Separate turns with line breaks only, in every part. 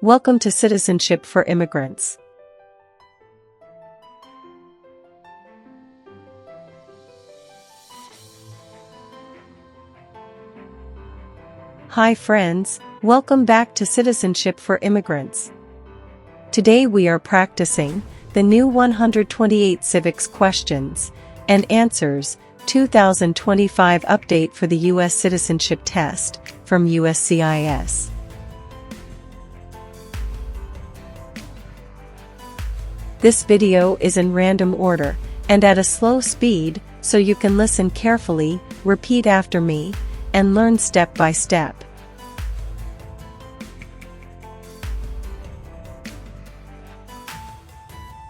Welcome to Citizenship for Immigrants. Hi friends, welcome back to Citizenship for Immigrants. Today we are practicing the new 128 Civics questions and answers 2025 update for the U.S. Citizenship Test from USCIS. This video is in random order and at a slow speed, so you can listen carefully, repeat after me, and learn step by step.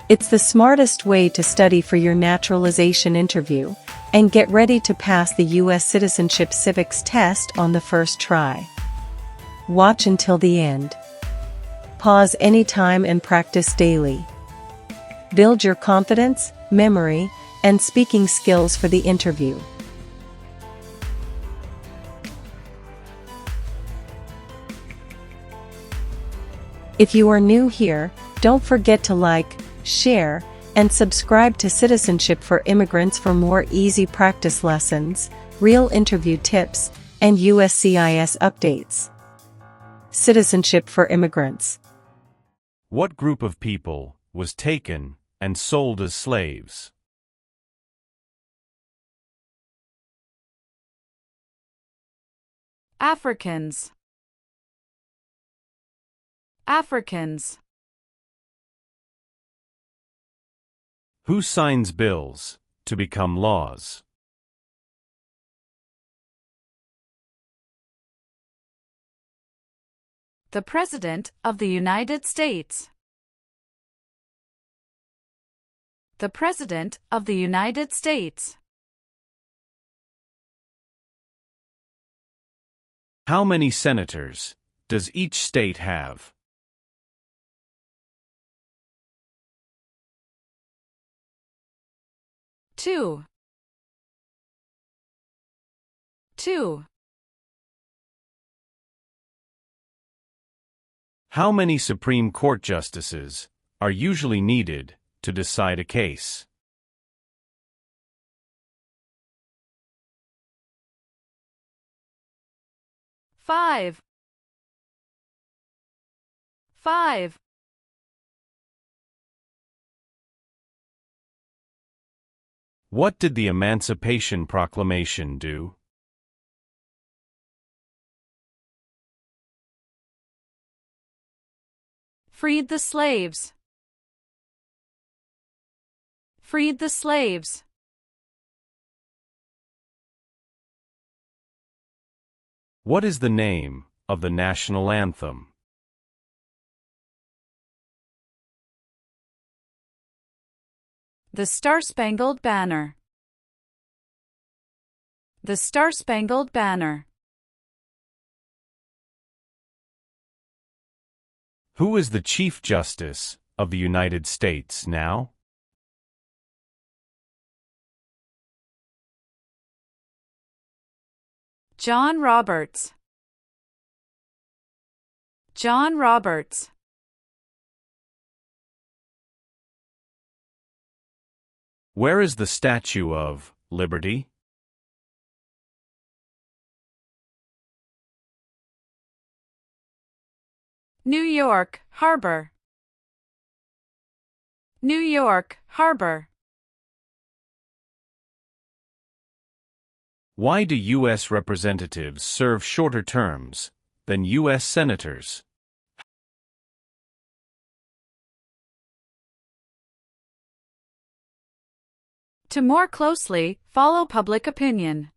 It's the smartest way to study for your naturalization interview and get ready to pass the U.S. Citizenship Civics test on the first try. Watch until the end. Pause anytime and practice daily. Build your confidence, memory, and speaking skills for the interview. If you are new here, don't forget to like, share, and subscribe to Citizenship for Immigrants for more easy practice lessons, real interview tips, and USCIS updates. Citizenship for Immigrants.
What group of people was taken and sold as slaves?
Africans. Africans.
Who signs bills to become laws?
The President of the United States. The President of the United States.
How many senators does each state have?
Two.
How many Supreme Court justices are usually needed to decide a case?
Five.
What did the Emancipation Proclamation do?
Freed the slaves. Freed the slaves.
What is the name of the national anthem?
The Star-Spangled Banner. The Star-Spangled Banner.
Who is the Chief Justice of the United States now?
John Roberts. John Roberts.
Where is the Statue of Liberty?
New York Harbor. New York Harbor.
Why do U.S. representatives serve shorter terms than U.S. senators?
To more closely follow public opinion.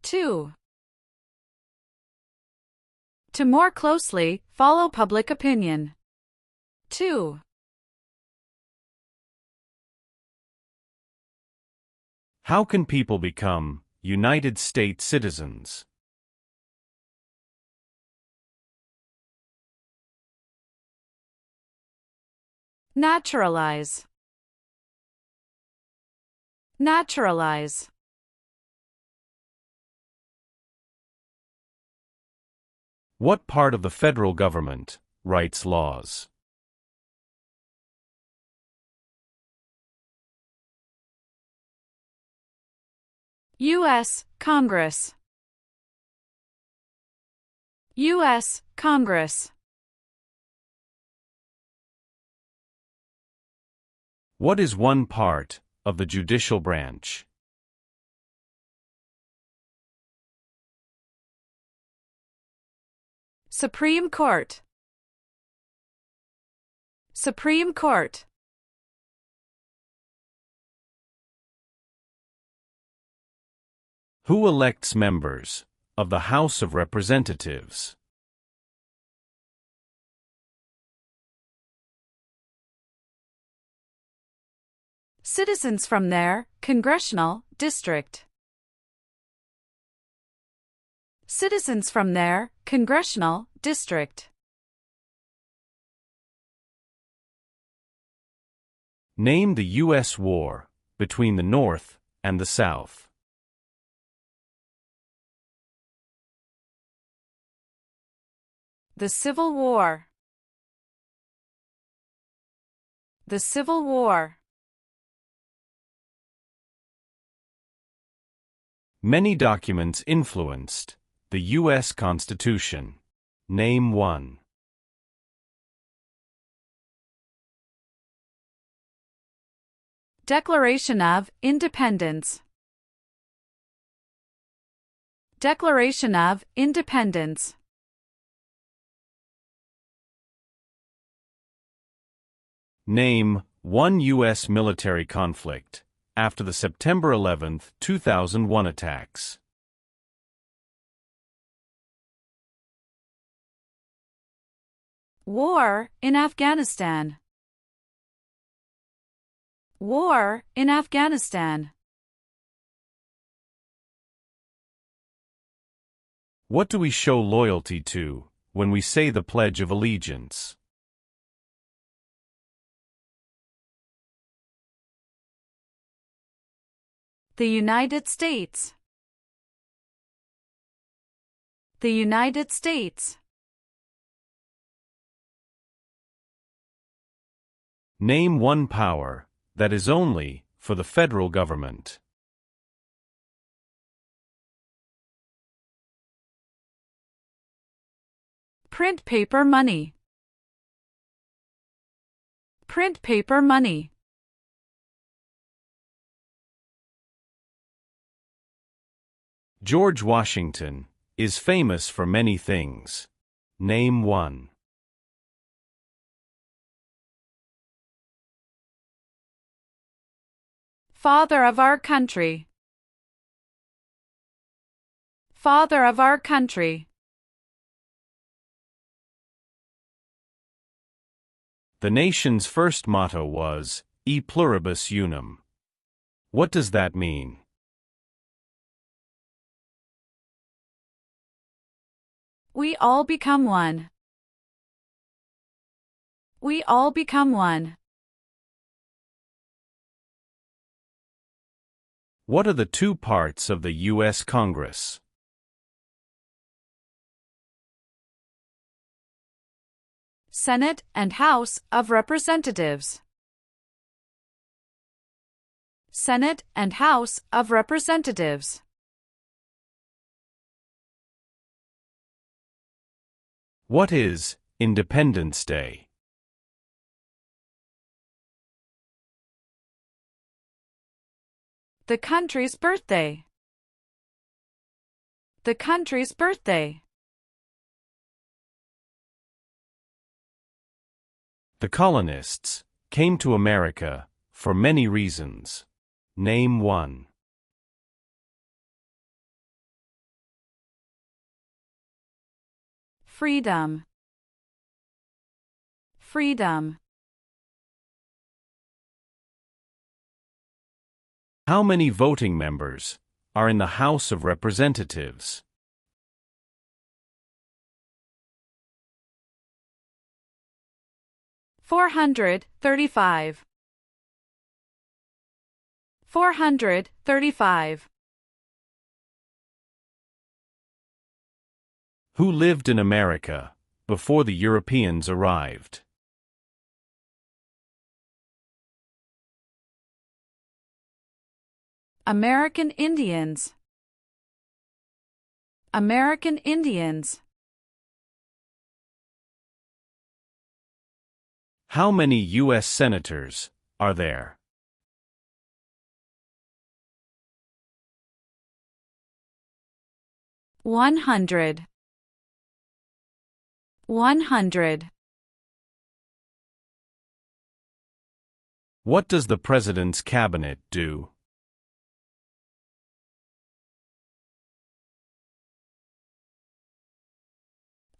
2. To more closely follow public opinion. 2.
How can people become United States citizens?
Naturalize. Naturalize.
What part of the federal government rights laws.
U.S. Congress. U.S. Congress.
What is one part of the judicial branch?
Supreme Court. Supreme Court.
Who elects members of the House of Representatives?
Citizens from their congressional district. Citizens from their congressional district.
Name the U.S. war between the North and the South.
The Civil War. The Civil War.
Many documents influenced the U.S. Constitution. Name one.
Declaration of Independence. Declaration of Independence.
Name one U.S. military conflict after the September 11, 2001 attacks.
War in Afghanistan. War in Afghanistan.
What do we show loyalty to when we say the Pledge of Allegiance?
The United States. The United States.
Name one power that is only for the federal government.
Print paper money. Print paper money.
George Washington is famous for many things. Name one.
Father of our country. Father of our country.
The nation's first motto was, E pluribus unum. What does that mean?
We all become one. We all become one.
What are the two parts of the U.S. Congress?
Senate and House of Representatives. Senate and House of Representatives.
What is Independence Day?
The country's birthday. The country's birthday.
The colonists came to America for many reasons. Name one.
Freedom. Freedom.
How many voting members are in the House of Representatives? $435. 435. Who lived in America before the Europeans arrived?
American Indians. American Indians.
How many U.S. senators are there?
100. 100.
What does the President's cabinet do?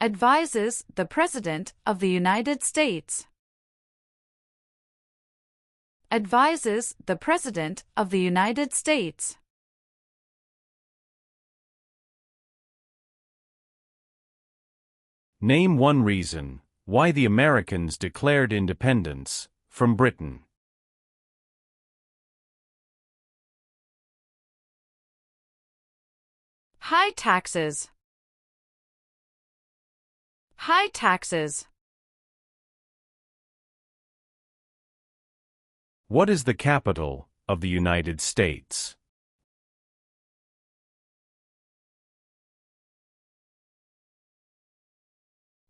Advises the President of the United States. Advises the President of the United States.
Name one reason why the Americans declared independence from Britain.
High taxes. High taxes.
What is the capital of the United States?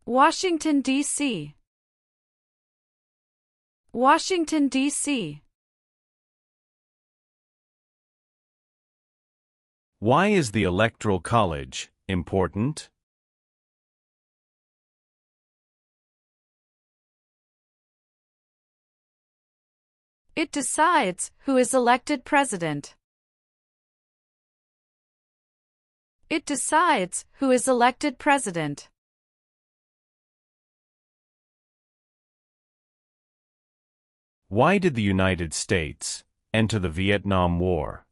Washington, D.C. Washington, D.C.
Why is the Electoral College important?
It decides who is elected president. It decides who is elected president.
Why did the United States enter the Vietnam War?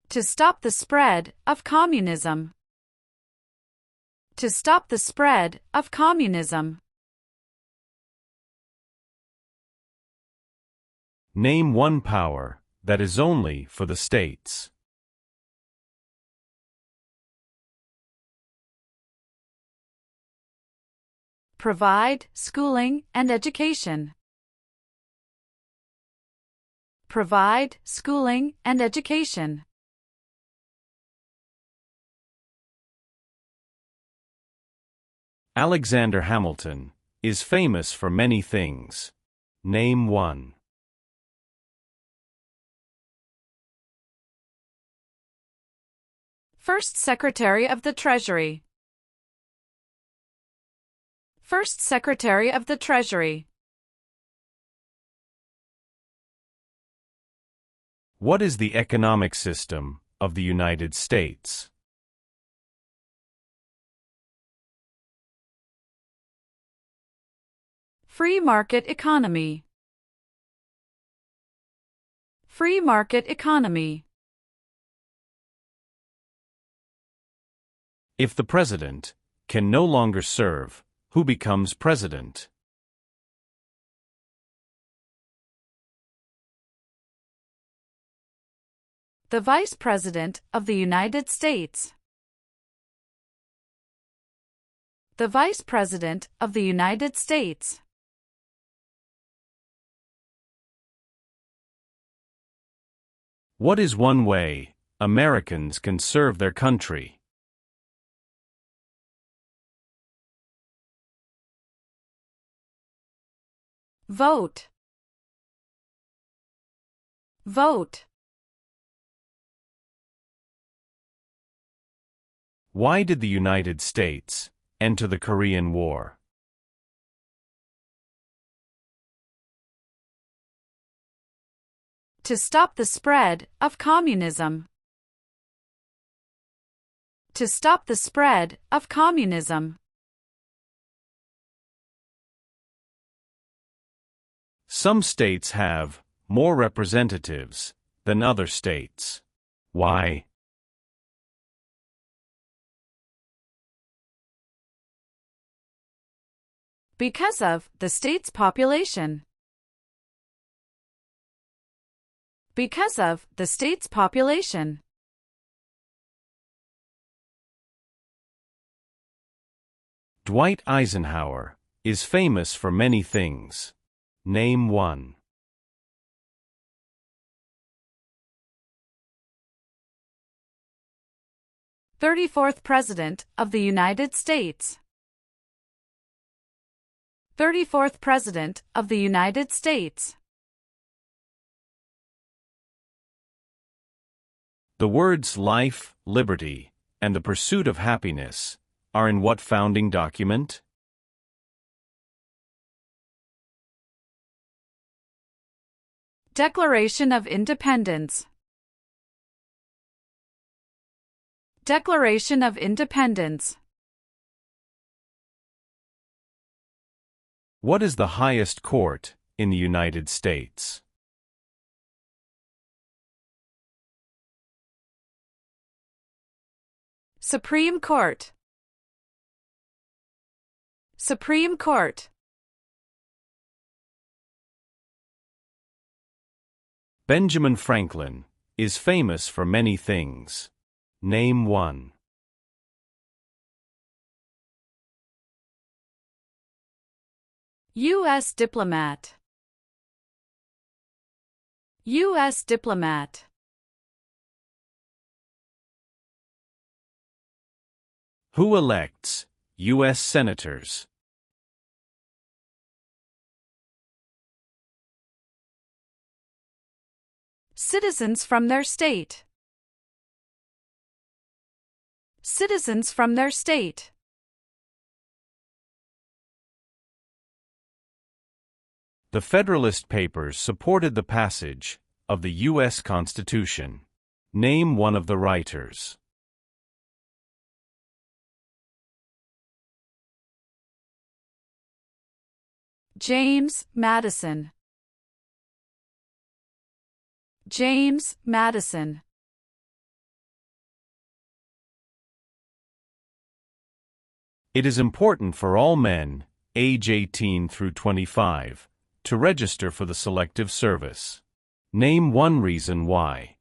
To stop the spread of communism. To stop the spread of communism.
Name one power that is only for the states.
Provide schooling and education. Provide schooling and education.
Alexander Hamilton is famous for many things. Name one.
First Secretary of the Treasury. First Secretary of the Treasury.
What is the economic system of the United States?
Free market economy. Free market economy.
If the president can no longer serve, who becomes president?
The Vice President of the United States. The Vice President of the United States.
What is one way Americans can serve their country?
Vote. Vote.
Why did the United States enter the Korean War?
To stop the spread of communism. To stop the spread of communism.
Some states have more representatives than other states. Why?
Because of the state's population. Because of the state's population.
Dwight Eisenhower is famous for many things. Name one.
34th President of the United States. 34th President of the United States.
The words life, liberty, and the pursuit of happiness are in what founding document?
Declaration of Independence. Declaration of Independence.
What is the highest court in the United States?
Supreme Court. Supreme Court.
Benjamin Franklin is famous for many things. Name one.
U.S. diplomat. U.S. diplomat.
Who elects U.S. senators?
Citizens from their state. Citizens from their state.
The Federalist Papers supported the passage of the U.S. Constitution. Name one of the writers.
James Madison. James Madison.
It is important for all men, age 18 through 25, to register for the Selective Service. Name one reason why.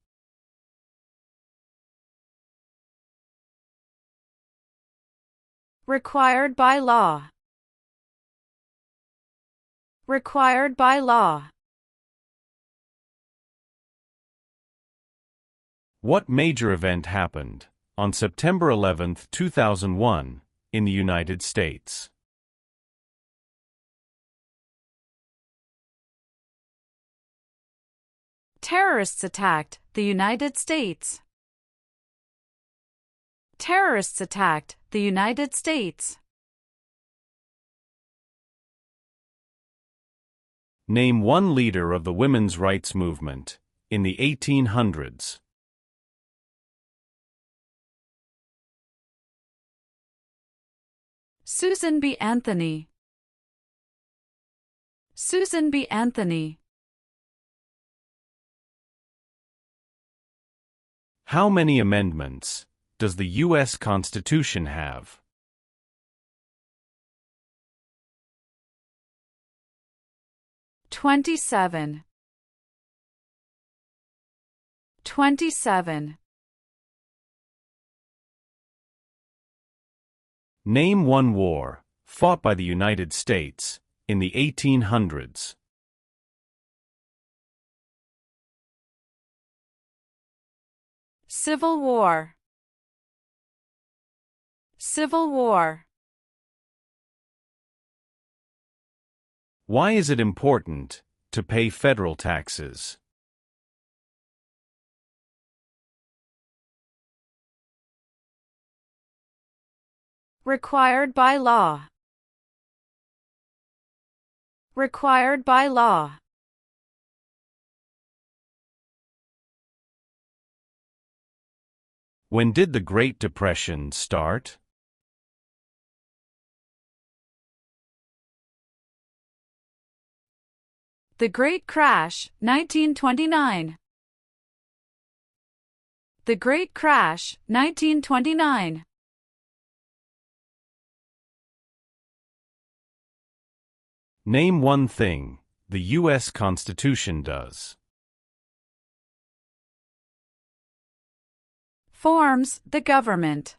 Required by law. Required by law.
What major event happened on September 11, 2001, in the United States?
Terrorists attacked the United States. Terrorists attacked the United States.
Name one leader of the women's rights movement in the 1800s.
Susan B. Anthony. Susan B. Anthony.
How many amendments does the U.S. Constitution have?
"27. 27.
Name one war fought by the United States in the 1800s.
Civil War. Civil War.
Why is it important to pay federal taxes?
Required by law. Required by law.
When did the Great Depression start?
The Great Crash, 1929. The Great Crash, 1929.
Name one thing the U.S. Constitution does.
Forms the government.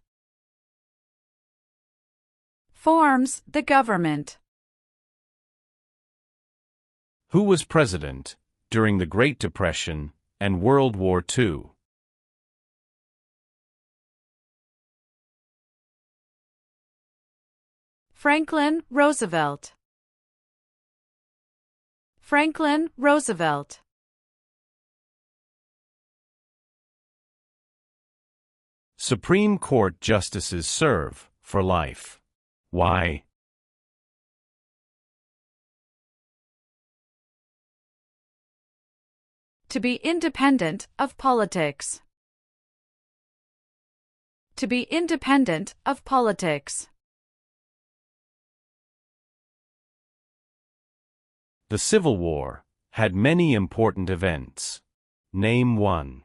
forms the government.
Who was president during the Great Depression and World War II?
Franklin Roosevelt. Franklin Roosevelt.
Supreme Court justices serve for life. Why?
To be independent of politics. To be independent of politics.
The Civil War had many important events. Name one.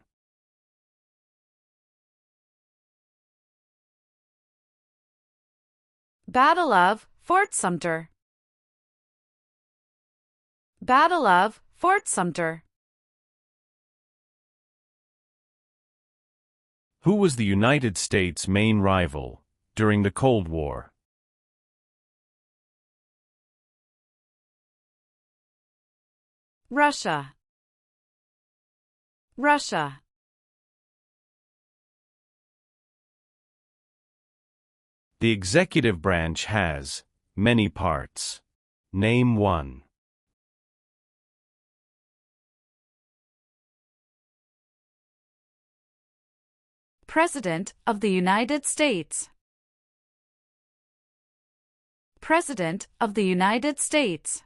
Battle of Fort Sumter. Battle of Fort Sumter.
Who was the United States' main rival during the Cold War?
Russia. Russia.
The executive branch has many parts. Name one.
President of the United States. President of the United States.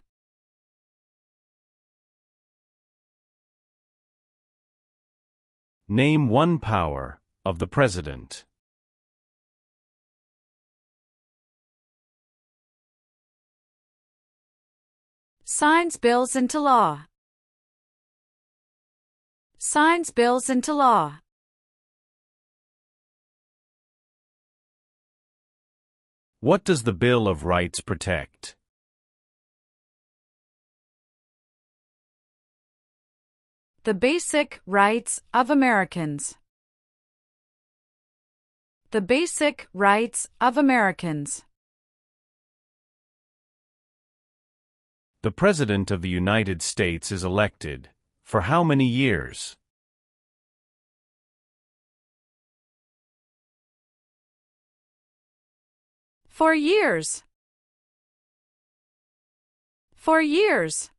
Name one power of the president.
Signs bills into law. Signs bills into law.
What does the Bill of Rights protect?
The basic rights of Americans. The basic rights of Americans.
The President of the United States is elected for how many years?
For years. For years.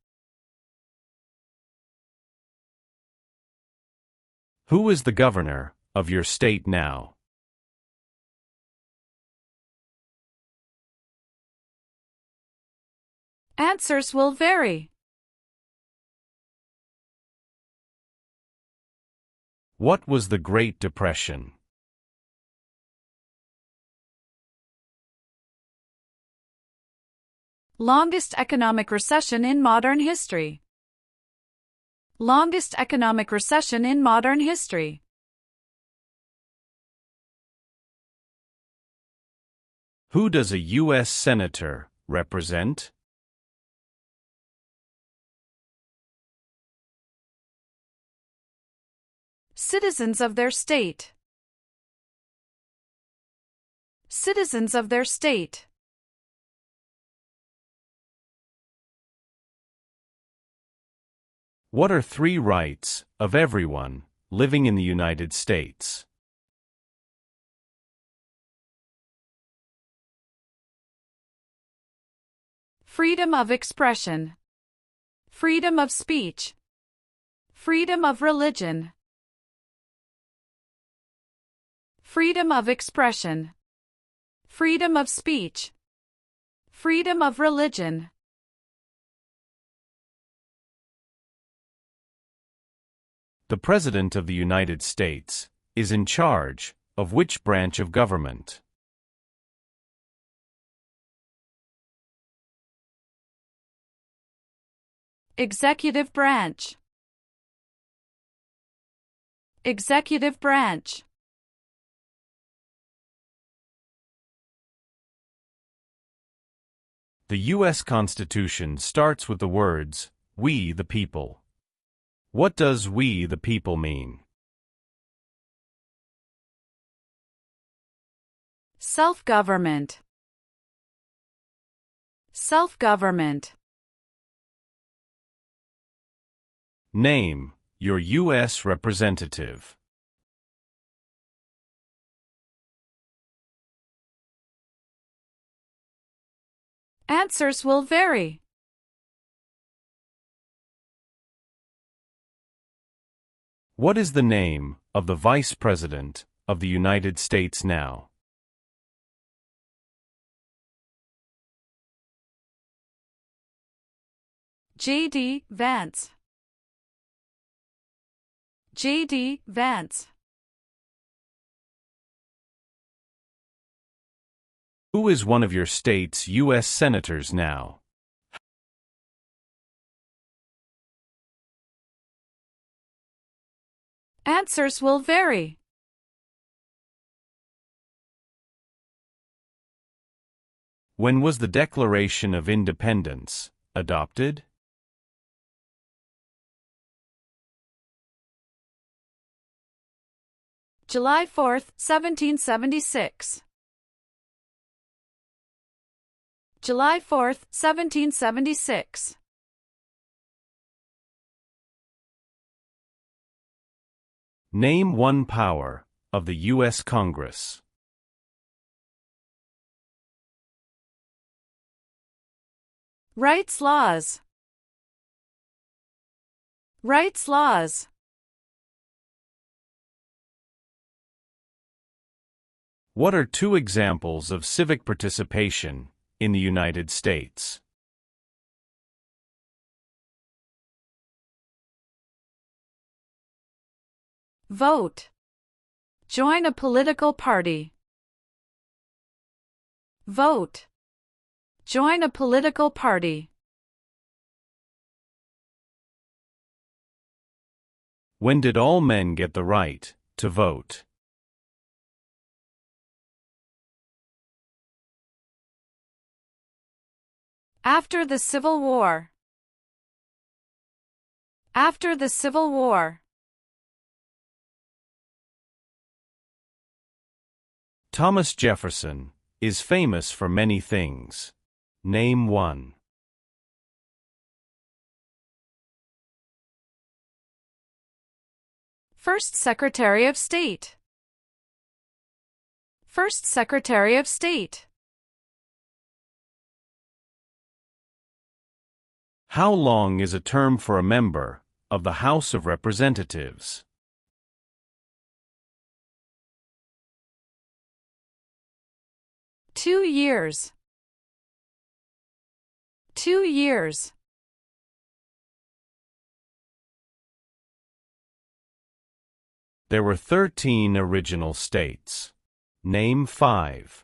Who is the governor of your state now?
Answers will vary.
What was the Great Depression?
Longest economic recession in modern history. Longest economic recession in modern history.
Who does a U.S. Senator represent?
Citizens of their state. Citizens of their state.
What are 3 rights of everyone living in the United States?
Freedom of expression. Freedom of speech. Freedom of religion. Freedom of expression. Freedom of speech. Freedom of religion.
The President of the United States is in charge of which branch of government?
Executive branch. Executive branch.
The U.S. Constitution starts with the words, "We the people." What does "we the people" mean?
Self-government. Self-government.
Name your U.S. representative.
Answers will vary.
What is the name of the Vice President of the United States now?
J.D. Vance. J.D. Vance.
Who is one of your state's U.S. senators now?
Answers will vary.
When was the Declaration of Independence adopted?
July 4, 1776. July 4, 1776.
Name one power of the U.S. Congress.
Rights laws. Rights laws.
What are two examples of civic participation in the United States?
Vote. Join a political party. Vote. Join a political party.
When did all men get the right to vote?
After the Civil War. After the Civil War.
Thomas Jefferson is famous for many things. Name one.
First Secretary of State. First Secretary of State.
How long is a term for a member of the House of Representatives?
Two years. 2 years.
There were 13 original states. Name 5.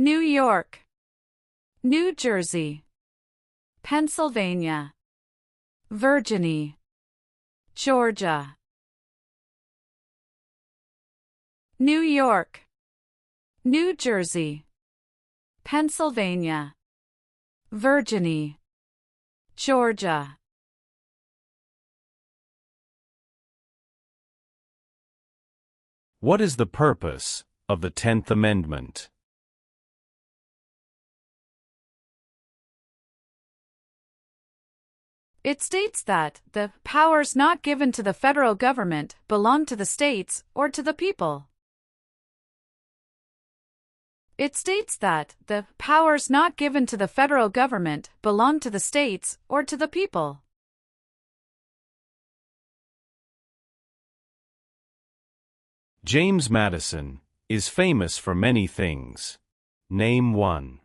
New York, New Jersey, Pennsylvania, Virginia, Georgia. New York, New Jersey, Pennsylvania, Virginia, Georgia.
What is the purpose of the 10th Amendment?
It states that the powers not given to the federal government belong to the states or to the people. It states that the powers not given to the federal government belong to the states or to the people.
James Madison is famous for many things. Name one.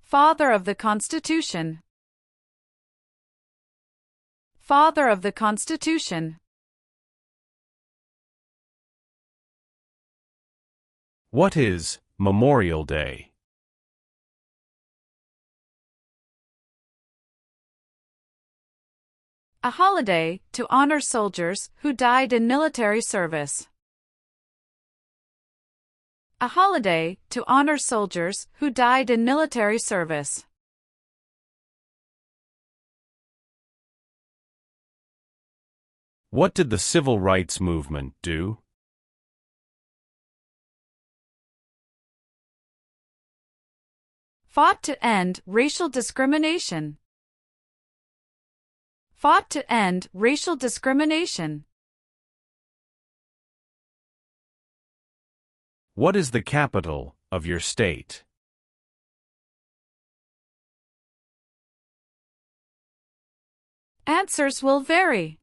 Father of the Constitution. Father of the Constitution.
What is Memorial Day?
A holiday to honor soldiers who died in military service. A holiday to honor soldiers who died in military service.
What did the civil rights movement do?
Fought to end racial discrimination. Fought to end racial discrimination.
What is the capital of your state?
Answers will vary.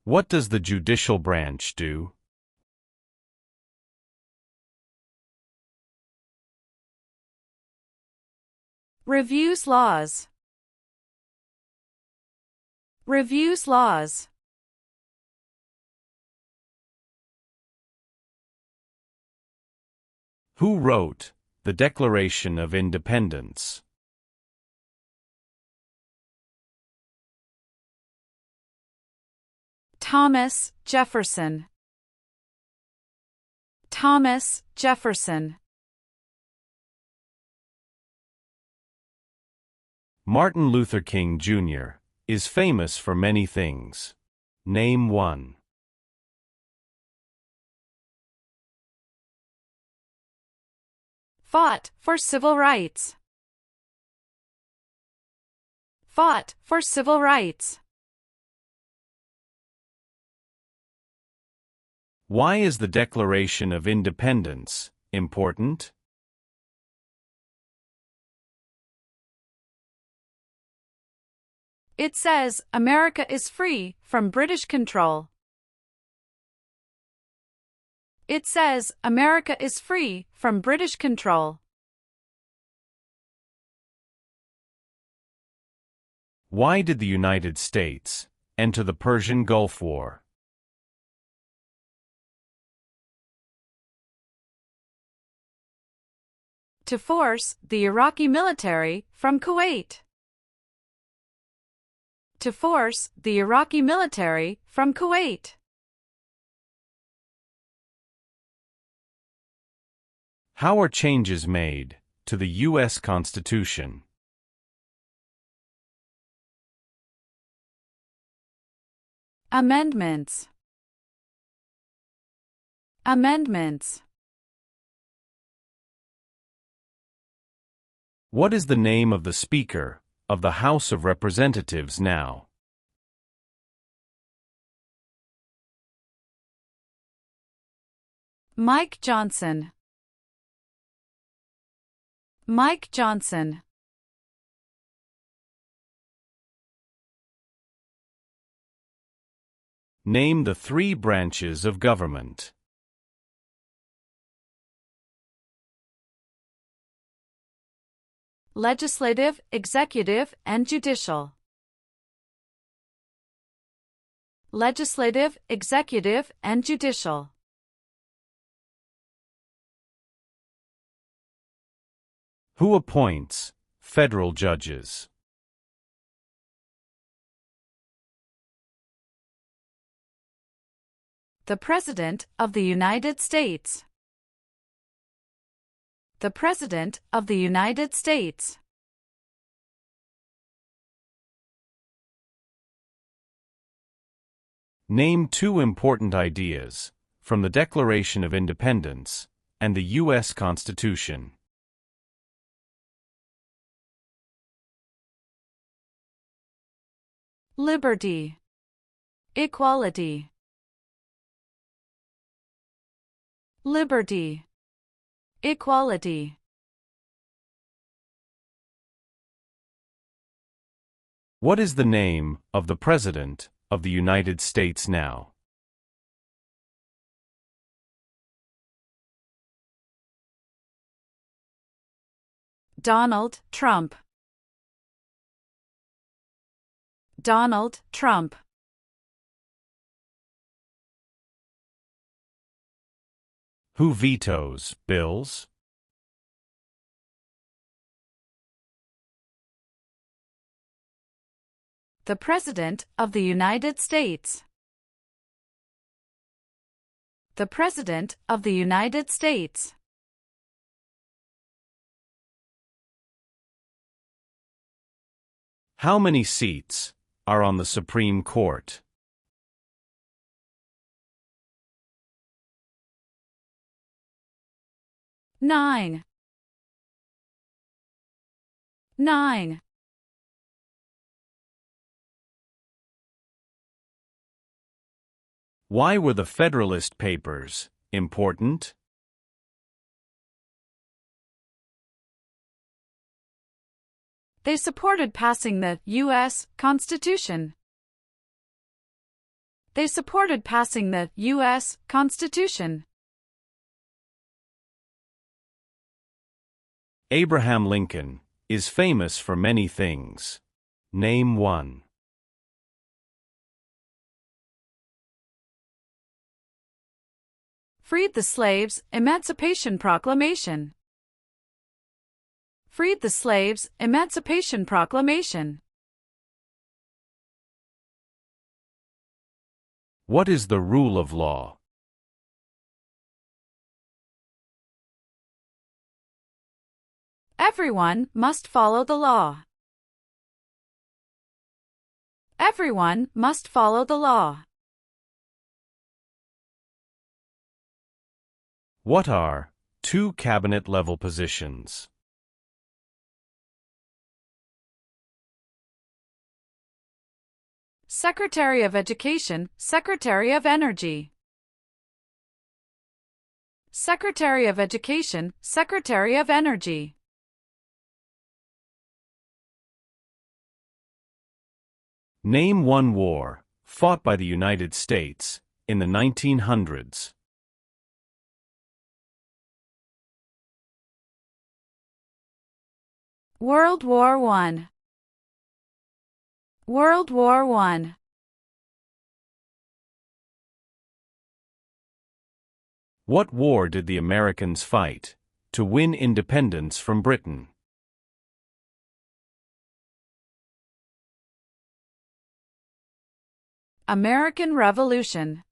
What does the judicial branch do?
Reviews laws. Reviews laws.
Who wrote the Declaration of Independence?
Thomas Jefferson. Thomas Jefferson.
Martin Luther King Jr. is famous for many things. Name one.
Fought for civil rights. Fought for civil rights.
Why is the Declaration of Independence important?
It says America is free from British control. It says America is free from British control.
Why did the United States enter the Persian Gulf War?
To force the Iraqi military from Kuwait. To force the Iraqi military from Kuwait.
How are changes made to the U.S. Constitution?
Amendments. Amendments.
What is the name of the Speaker of the House of Representatives now?
Mike Johnson. Mike Johnson.
Name the three branches of government.
Legislative, executive, and judicial. Legislative, executive, and judicial.
Who appoints federal judges?
The President of the United States. The President of the United States.
Name two important ideas from the Declaration of Independence and the U.S. Constitution.
Liberty. Equality. Liberty. Equality.
What is the name of the President of the United States now?
Donald Trump. Donald Trump.
Who vetoes bills?
The President of the United States. The President of the United States.
How many seats are on the Supreme Court?
Nine. 9.
Why were the Federalist Papers important?
They supported passing the U.S. Constitution. They supported passing the U.S. Constitution.
Abraham Lincoln is famous for many things. Name one.
Freed the slaves, Emancipation Proclamation. Freed the slaves, Emancipation Proclamation.
What is the rule of law?
Everyone must follow the law. Everyone must follow the law.
What are two cabinet-level positions?
Secretary of Education, Secretary of Energy. Secretary of Education, Secretary of Energy.
Name one war fought by the United States in the 1900s.
World War I. World War I.
What war did the Americans fight to win independence from Britain?
American Revolution.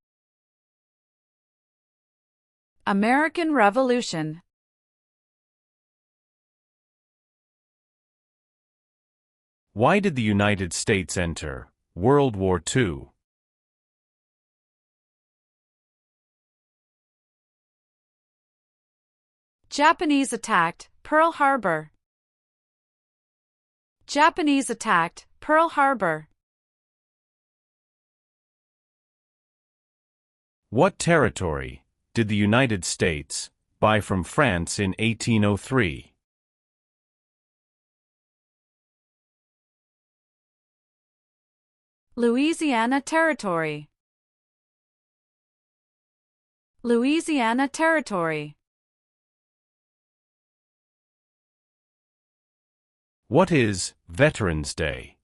American Revolution.
Why did the United States enter World War II?
Japanese attacked Pearl Harbor. Japanese attacked Pearl Harbor.
What territory did the United States buy from France in 1803?
Louisiana Territory. Louisiana Territory.
What is Veterans Day?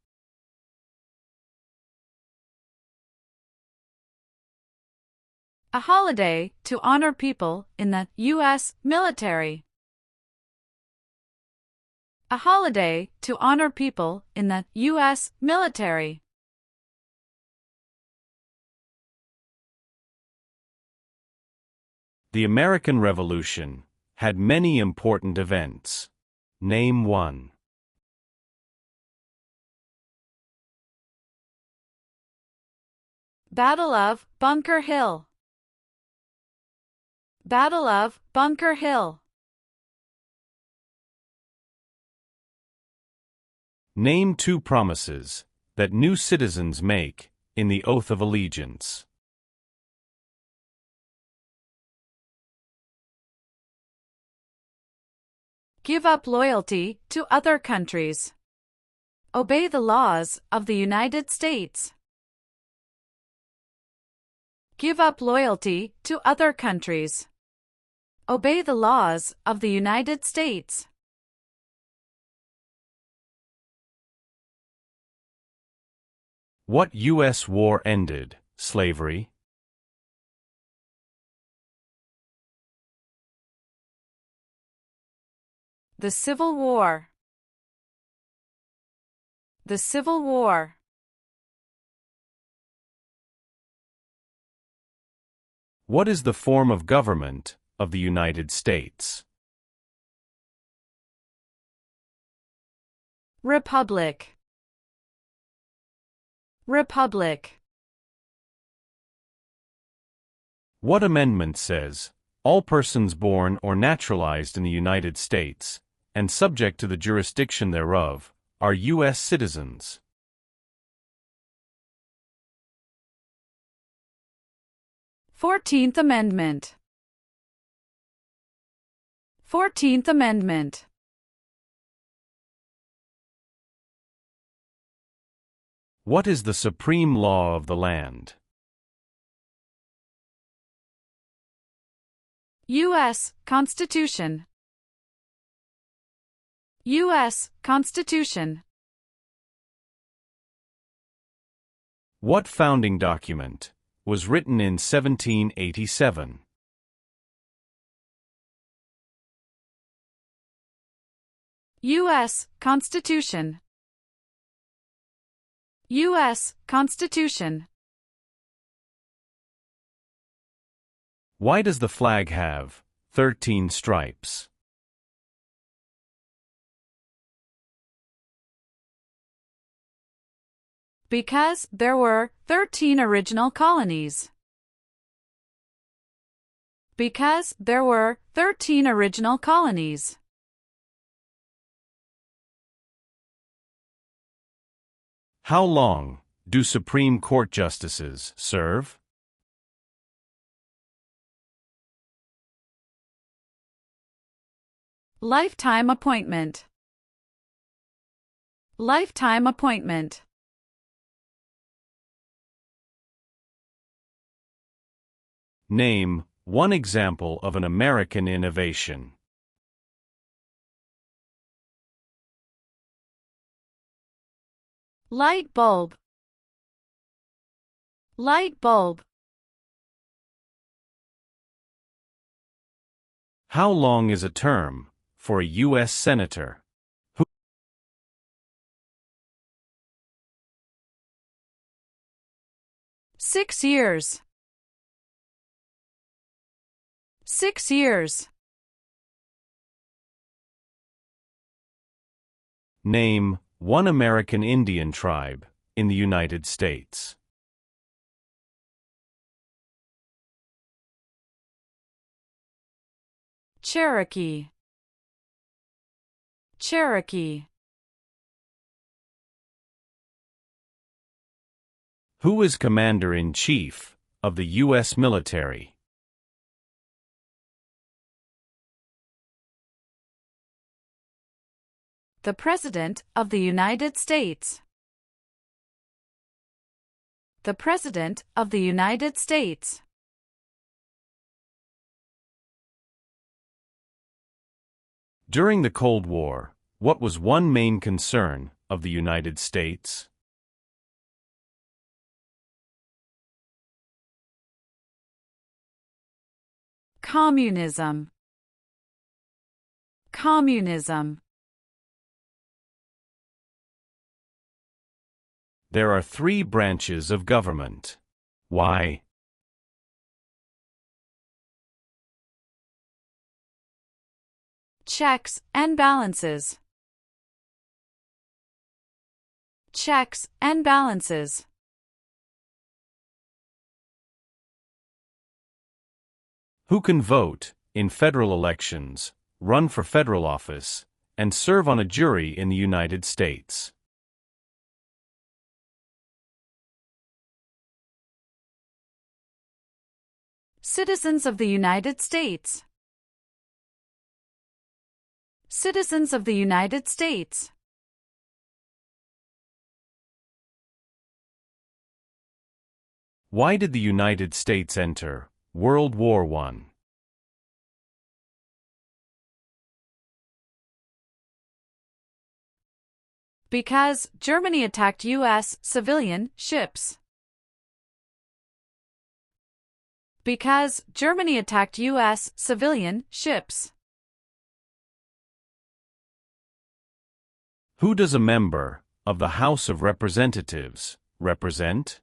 A holiday to honor people in the U.S. military. A holiday to honor people in the U.S. military.
The American Revolution had many important events. Name one.
Battle of Bunker Hill. Battle of Bunker Hill.
Name two promises that new citizens make in the Oath of Allegiance.
Give up loyalty to other countries. Obey the laws of the United States. Give up loyalty to other countries. Obey the laws of the United States.
What U.S. war ended slavery?
The Civil War. The Civil War.
What is the form of government of the United States?
Republic. Republic.
What amendment says, all persons born or naturalized in the United States, and subject to the jurisdiction thereof, are U.S. citizens?
14th Amendment. 14th Amendment.
What is the supreme law of the land?
U.S. Constitution. U.S. Constitution.
What founding document was written in 1787?
U.S. Constitution. U.S. Constitution.
Why does the flag have 13 stripes?
Because there were 13 original colonies. Because there were 13 original colonies.
How long do Supreme Court justices serve?
Lifetime appointment. Lifetime appointment.
Name one example of an American innovation.
Light bulb. Light bulb.
How long is a term for a U.S. Senator?
6 years. 6 years.
Name one American Indian tribe in the United States.
Cherokee. Cherokee.
Who is Commander-in-Chief of the U.S. military?
The President of the United States. The President of the United States.
During the Cold War, what was one main concern of the United States?
Communism. Communism.
There are 3 branches of government. Why?
Checks and balances. Checks and balances.
Who can vote in federal elections, run for federal office, and serve on a jury in the United States?
Citizens of the United States. Citizens of the United States.
Why did the United States enter World War I?
Because Germany attacked U.S. civilian ships. Because Germany attacked U.S. civilian ships.
Who does a member of the House of Representatives represent?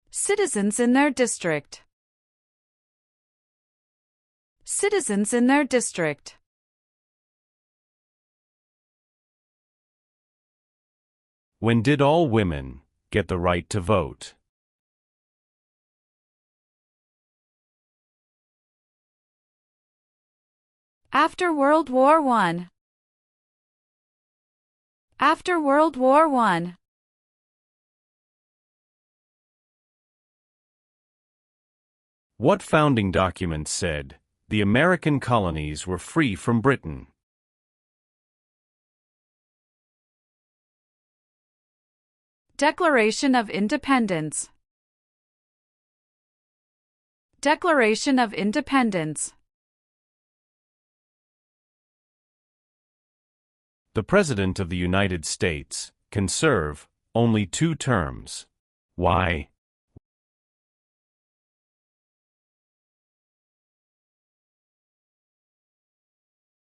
Citizens in their district. Citizens in their district.
When did all women get the right to vote?
After World War I. After World War I.
What founding document said the American colonies were free from Britain?
Declaration of Independence. Declaration of Independence.
The President of the United States can serve only 2 terms. Why?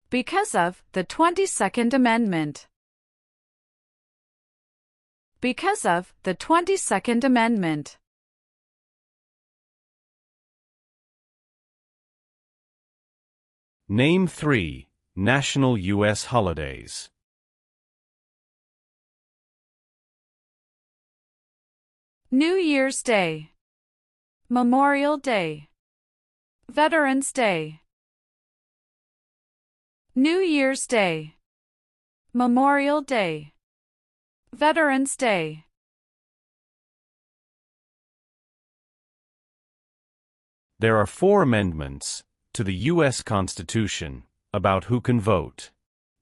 Because of the 22nd Amendment. Because of the 22nd Amendment.
Name 3 national U.S. holidays.
New Year's Day. Memorial Day. Veterans Day. New Year's Day. Memorial Day. Veterans Day.
There are 4 amendments to the U.S. Constitution about who can vote.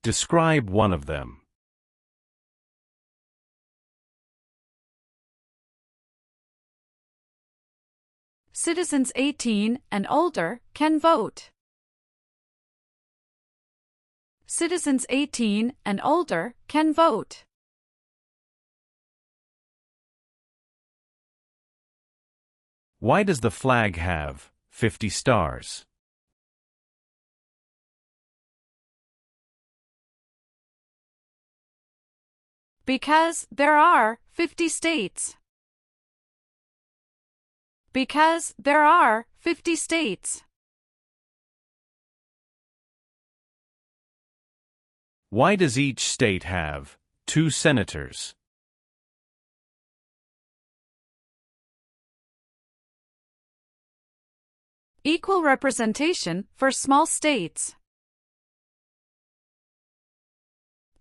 Describe one of them.
Citizens 18 and older can vote. Citizens 18 and older can vote.
Why does the flag have 50 stars?
Because there are 50 states. Because there are 50 states.
Why does each state have 2 senators?
Equal representation for small states.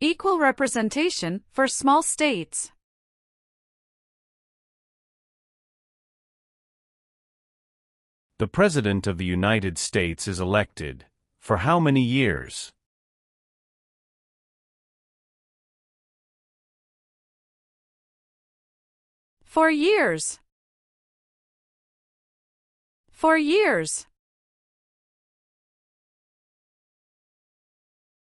Equal representation for small states.
The President of the United States is elected for how many years?
For years. For years.